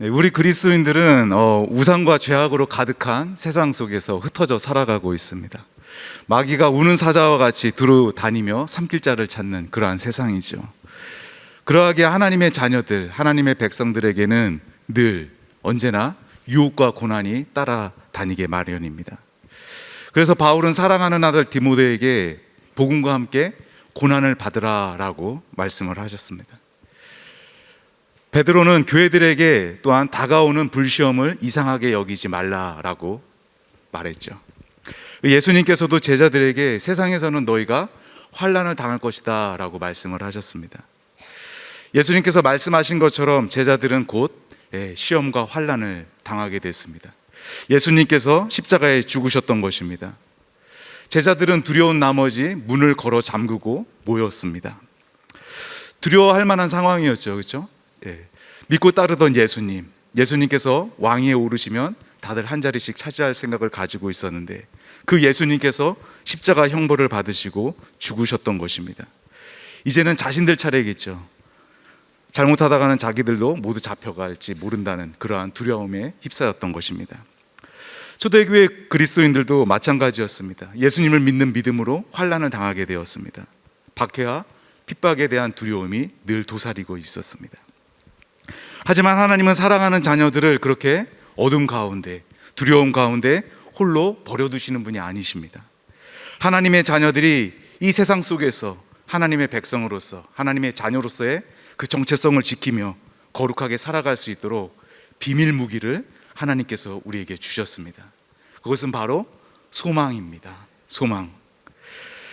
네, 우리 그리스도인들은 우상과 죄악으로 가득한 세상 속에서 흩어져 살아가고 있습니다. 마귀가 우는 사자와 같이 두루 다니며 삼킬자를 찾는 그러한 세상이죠. 그러하기에 하나님의 자녀들, 하나님의 백성들에게는 늘 언제나 유혹과 고난이 따라다니게 마련입니다. 그래서 바울은 사랑하는 아들 디모데에게 복음과 함께 고난을 받으라라고 말씀을 하셨습니다. 베드로는 교회들에게 또한 다가오는 불시험을 이상하게 여기지 말라라고 말했죠. 예수님께서도 제자들에게 세상에서는 너희가 환난을 당할 것이다 라고 말씀을 하셨습니다. 예수님께서 말씀하신 것처럼 제자들은 곧 시험과 환난을 당하게 됐습니다. 예수님께서 십자가에 죽으셨던 것입니다. 제자들은 두려운 나머지 문을 걸어 잠그고 모였습니다. 두려워할 만한 상황이었죠, 그렇죠? 믿고 따르던 예수님께서 왕위에 오르시면 다들 한 자리씩 차지할 생각을 가지고 있었는데 그 예수님께서 십자가 형벌을 받으시고 죽으셨던 것입니다. 이제는 자신들 차례겠죠. 잘못하다가는 자기들도 모두 잡혀갈지 모른다는 그러한 두려움에 휩싸였던 것입니다. 초대교회 그리스도인들도 마찬가지였습니다. 예수님을 믿는 믿음으로 환난을 당하게 되었습니다. 박해와 핍박에 대한 두려움이 늘 도사리고 있었습니다. 하지만 하나님은 사랑하는 자녀들을 그렇게 어둠 가운데, 두려움 가운데 홀로 버려두시는 분이 아니십니다. 하나님의 자녀들이 이 세상 속에서 하나님의 백성으로서, 하나님의 자녀로서의 그 정체성을 지키며 거룩하게 살아갈 수 있도록 비밀 무기를 하나님께서 우리에게 주셨습니다. 그것은 바로 소망입니다. 소망.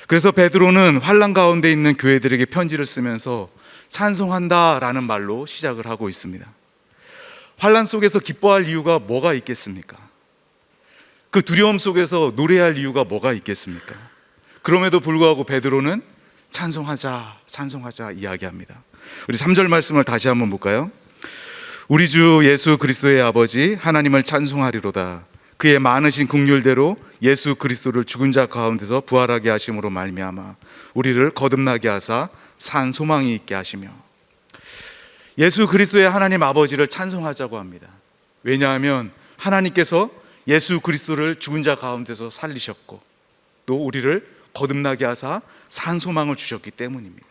그래서 베드로는 환난 가운데 있는 교회들에게 편지를 쓰면서 찬송한다라는 말로 시작을 하고 있습니다. 환난 속에서 기뻐할 이유가 뭐가 있겠습니까? 그 두려움 속에서 노래할 이유가 뭐가 있겠습니까? 그럼에도 불구하고 베드로는 찬송하자 이야기합니다. 우리 3절 말씀을 다시 한번 볼까요? 우리 주 예수 그리스도의 아버지 하나님을 찬송하리로다. 그의 많으신 긍휼대로 예수 그리스도를 죽은 자 가운데서 부활하게 하심으로 말미암아 우리를 거듭나게 하사 산 소망이 있게 하시며, 예수 그리스도의 하나님 아버지를 찬송하자고 합니다. 왜냐하면 하나님께서 예수 그리스도를 죽은 자 가운데서 살리셨고 또 우리를 거듭나게 하사 산 소망을 주셨기 때문입니다.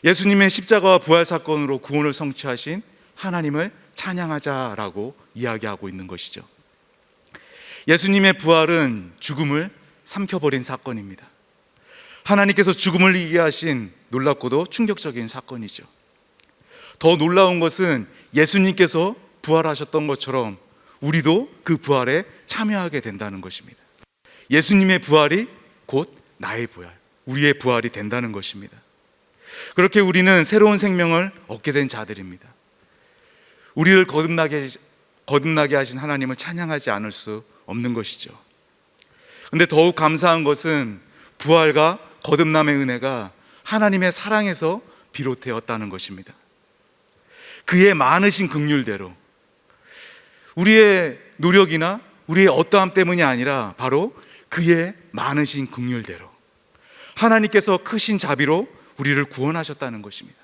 예수님의 십자가와 부활 사건으로 구원을 성취하신 하나님을 찬양하자라고 이야기하고 있는 것이죠. 예수님의 부활은 죽음을 삼켜버린 사건입니다. 하나님께서 죽음을 이기게 하신 놀랍고도 충격적인 사건이죠. 더 놀라운 것은 예수님께서 부활하셨던 것처럼 우리도 그 부활에 참여하게 된다는 것입니다. 예수님의 부활이 곧 나의 부활, 우리의 부활이 된다는 것입니다. 그렇게 우리는 새로운 생명을 얻게 된 자들입니다. 우리를 거듭나게 하신 하나님을 찬양하지 않을 수 없는 것이죠. 그런데 더욱 감사한 것은 부활과 거듭남의 은혜가 하나님의 사랑에서 비롯되었다는 것입니다. 그의 많으신 긍휼대로, 우리의 노력이나 우리의 어떠함 때문이 아니라 바로 그의 많으신 긍휼대로 하나님께서 크신 자비로 우리를 구원하셨다는 것입니다.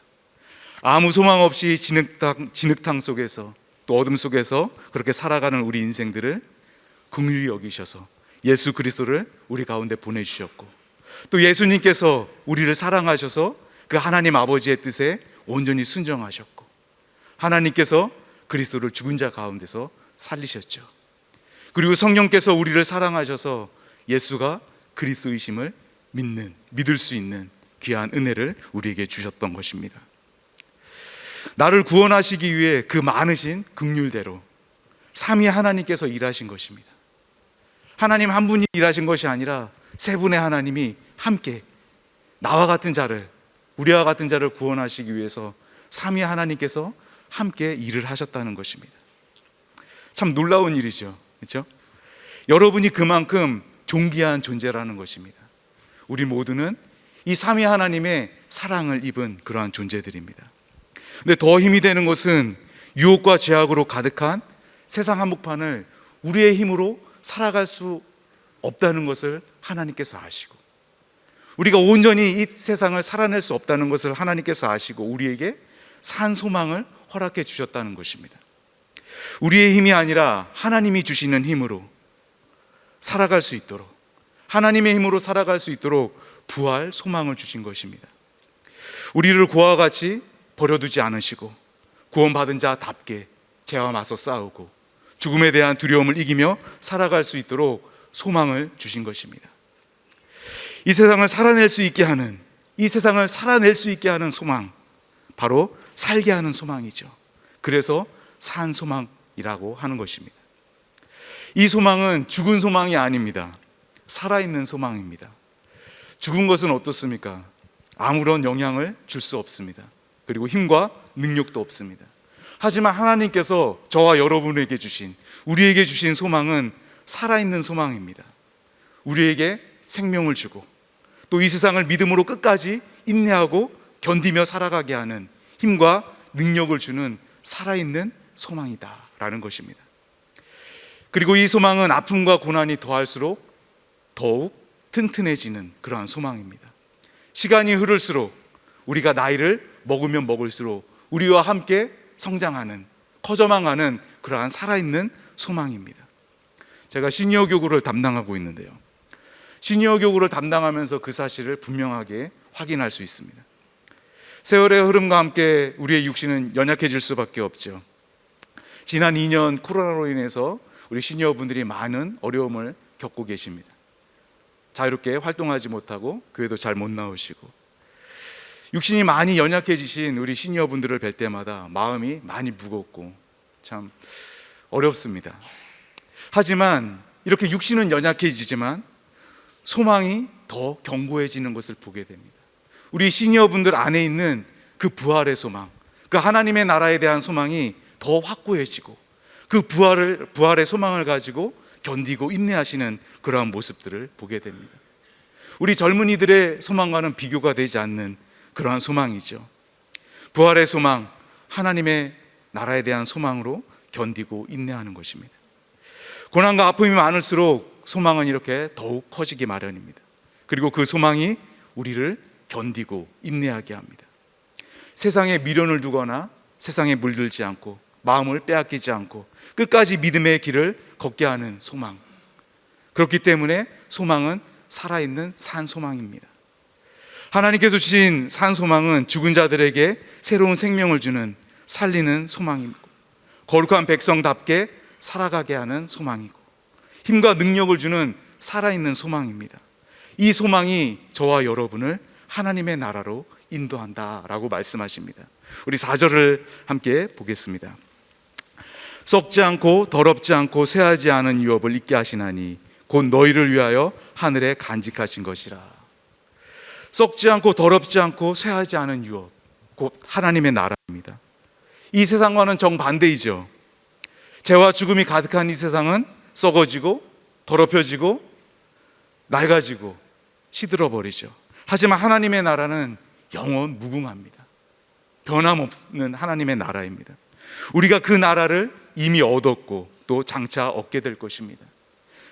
아무 소망 없이 진흙탕 속에서 또 어둠 속에서 그렇게 살아가는 우리 인생들을 긍휼히 여기셔서 예수 그리스도를 우리 가운데 보내주셨고, 또 예수님께서 우리를 사랑하셔서 그 하나님 아버지의 뜻에 온전히 순종하셨고, 하나님께서 그리스도를 죽은 자 가운데서 살리셨죠. 그리고 성령께서 우리를 사랑하셔서 예수가 그리스도이심을 믿을 수 있는 귀한 은혜를 우리에게 주셨던 것입니다. 나를 구원하시기 위해 그 많으신 긍휼대로 삼위 하나님께서 일하신 것입니다. 하나님 한 분이 일하신 것이 아니라 세 분의 하나님이 함께 나와 같은 자를, 우리와 같은 자를 구원하시기 위해서 삼위 하나님께서 함께 일을 하셨다는 것입니다. 참 놀라운 일이죠, 그렇죠? 여러분이 그만큼 존귀한 존재라는 것입니다. 우리 모두는 이 삼위 하나님의 사랑을 입은 그러한 존재들입니다. 근데 더 힘이 되는 것은 유혹과 죄악으로 가득한 세상 한복판을 우리의 힘으로 살아갈 수 없다는 것을 하나님께서 아시고, 우리가 온전히 이 세상을 살아낼 수 없다는 것을 하나님께서 아시고 우리에게 산 소망을 허락해 주셨다는 것입니다. 우리의 힘이 아니라 하나님이 주시는 힘으로 살아갈 수 있도록, 하나님의 힘으로 살아갈 수 있도록 부활 소망을 주신 것입니다. 우리를 고아와 같이 버려두지 않으시고 구원받은 자답게 죄와 맞서 싸우고 죽음에 대한 두려움을 이기며 살아갈 수 있도록 소망을 주신 것입니다. 이 세상을 살아낼 수 있게 하는, 이 세상을 살아낼 수 있게 하는 소망, 바로 살게 하는 소망이죠. 그래서 산 소망이라고 하는 것입니다. 이 소망은 죽은 소망이 아닙니다. 살아있는 소망입니다. 죽은 것은 어떻습니까? 아무런 영향을 줄 수 없습니다. 그리고 힘과 능력도 없습니다. 하지만 하나님께서 저와 여러분에게 주신, 우리에게 주신 소망은 살아있는 소망입니다. 우리에게 생명을 주고 또 이 세상을 믿음으로 끝까지 인내하고 견디며 살아가게 하는 힘과 능력을 주는 살아있는 소망이다라는 것입니다. 그리고 이 소망은 아픔과 고난이 더할수록 더욱 튼튼해지는 그러한 소망입니다. 시간이 흐를수록, 우리가 나이를 먹으면 먹을수록 우리와 함께 성장하는, 커져만 가는 그러한 살아있는 소망입니다. 제가 시니어 교구를 담당하고 있는데요, 시니어 교구를 담당하면서 그 사실을 분명하게 확인할 수 있습니다. 세월의 흐름과 함께 우리의 육신은 연약해질 수밖에 없죠. 지난 2년 코로나로 인해서 우리 시니어분들이 많은 어려움을 겪고 계십니다. 자유롭게 활동하지 못하고 교회도 잘 못 나오시고, 육신이 많이 연약해지신 우리 시니어분들을 뵐 때마다 마음이 많이 무겁고 참 어렵습니다. 하지만 이렇게 육신은 연약해지지만 소망이 더 견고해지는 것을 보게 됩니다. 우리 시니어분들 안에 있는 그 부활의 소망, 그 하나님의 나라에 대한 소망이 더 확고해지고 그 부활의 소망을 가지고 견디고 인내하시는 그러한 모습들을 보게 됩니다. 우리 젊은이들의 소망과는 비교가 되지 않는 그러한 소망이죠. 부활의 소망, 하나님의 나라에 대한 소망으로 견디고 인내하는 것입니다. 고난과 아픔이 많을수록 소망은 이렇게 더욱 커지기 마련입니다. 그리고 그 소망이 우리를 견디고 인내하게 합니다. 세상에 미련을 두거나 세상에 물들지 않고 마음을 빼앗기지 않고 끝까지 믿음의 길을 걷게 하는 소망, 그렇기 때문에 소망은 살아있는 산 소망입니다. 하나님께서 주신 산 소망은 죽은 자들에게 새로운 생명을 주는 살리는 소망이고, 거룩한 백성답게 살아가게 하는 소망이고, 힘과 능력을 주는 살아있는 소망입니다. 이 소망이 저와 여러분을 하나님의 나라로 인도한다라고 말씀하십니다. 우리 4절을 함께 보겠습니다. 썩지 않고 더럽지 않고 쇠하지 않은 유업을 잊게 하시나니 곧 너희를 위하여 하늘에 간직하신 것이라. 썩지 않고 더럽지 않고 쇠하지 않은 유업, 곧 하나님의 나라입니다. 이 세상과는 정반대이죠. 죄와 죽음이 가득한 이 세상은 썩어지고 더럽혀지고 낡아지고 시들어버리죠. 하지만 하나님의 나라는 영원 무궁합니다. 변함없는 하나님의 나라입니다. 우리가 그 나라를 이미 얻었고 또 장차 얻게 될 것입니다.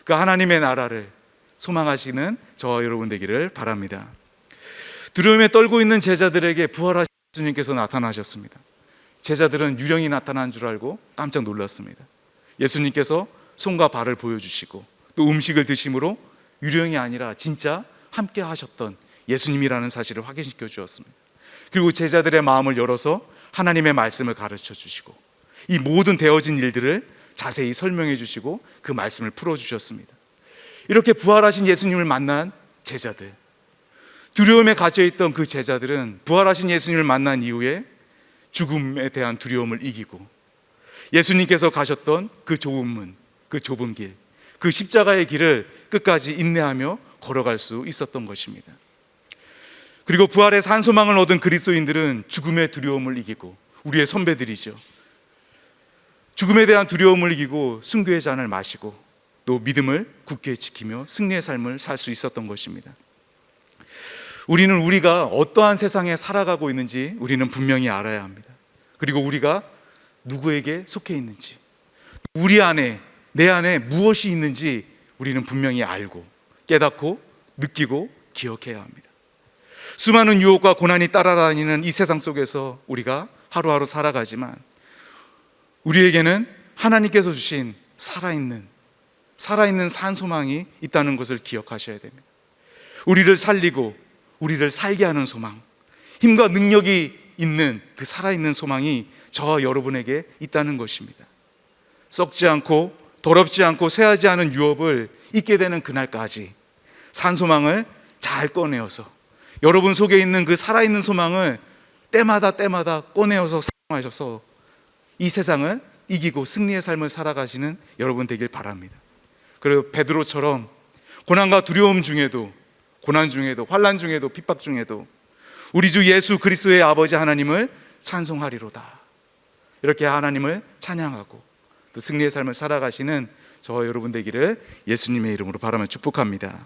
그 하나님의 나라를 소망하시는 저와 여러분 되기를 바랍니다. 두려움에 떨고 있는 제자들에게 부활하신 예수님께서 나타나셨습니다. 제자들은 유령이 나타난 줄 알고 깜짝 놀랐습니다. 예수님께서 손과 발을 보여주시고 또 음식을 드심으로 유령이 아니라 진짜 함께 하셨던 예수님이라는 사실을 확인시켜 주었습니다. 그리고 제자들의 마음을 열어서 하나님의 말씀을 가르쳐 주시고 이 모든 되어진 일들을 자세히 설명해 주시고 그 말씀을 풀어 주셨습니다. 이렇게 부활하신 예수님을 만난 제자들, 두려움에 갇혀있던 그 제자들은 부활하신 예수님을 만난 이후에 죽음에 대한 두려움을 이기고 예수님께서 가셨던 그 좁은 문, 그 좁은 길, 그 십자가의 길을 끝까지 인내하며 걸어갈 수 있었던 것입니다. 그리고 부활의 산 소망을 얻은 그리스도인들은 죽음의 두려움을 이기고, 우리의 선배들이죠, 죽음에 대한 두려움을 이기고 순교의 잔을 마시고 또 믿음을 굳게 지키며 승리의 삶을 살 수 있었던 것입니다. 우리는 우리가 어떠한 세상에 살아가고 있는지 우리는 분명히 알아야 합니다. 그리고 우리가 누구에게 속해 있는지, 우리 안에, 내 안에 무엇이 있는지 우리는 분명히 알고 깨닫고 느끼고 기억해야 합니다. 수많은 유혹과 고난이 따라다니는 이 세상 속에서 우리가 하루하루 살아가지만 우리에게는 하나님께서 주신 살아있는 산 소망이 있다는 것을 기억하셔야 됩니다. 우리를 살리고 우리를 살게 하는 소망, 힘과 능력이 있는 그 살아있는 소망이 저와 여러분에게 있다는 것입니다. 썩지 않고 더럽지 않고 쇠하지 않은 유업을 잊게 되는 그날까지 산소망을 잘 꺼내어서 여러분 속에 있는 그 살아있는 소망을 때마다 꺼내어서 사용하셔서 이 세상을 이기고 승리의 삶을 살아가시는 여러분 되길 바랍니다. 그리고 베드로처럼 고난과 두려움 중에도, 고난 중에도, 환난 중에도, 핍박 중에도 우리 주 예수 그리스도의 아버지 하나님을 찬송하리로다, 이렇게 하나님을 찬양하고 또 승리의 삶을 살아가시는 저와 여러분 되기를 예수님의 이름으로 바라며 축복합니다.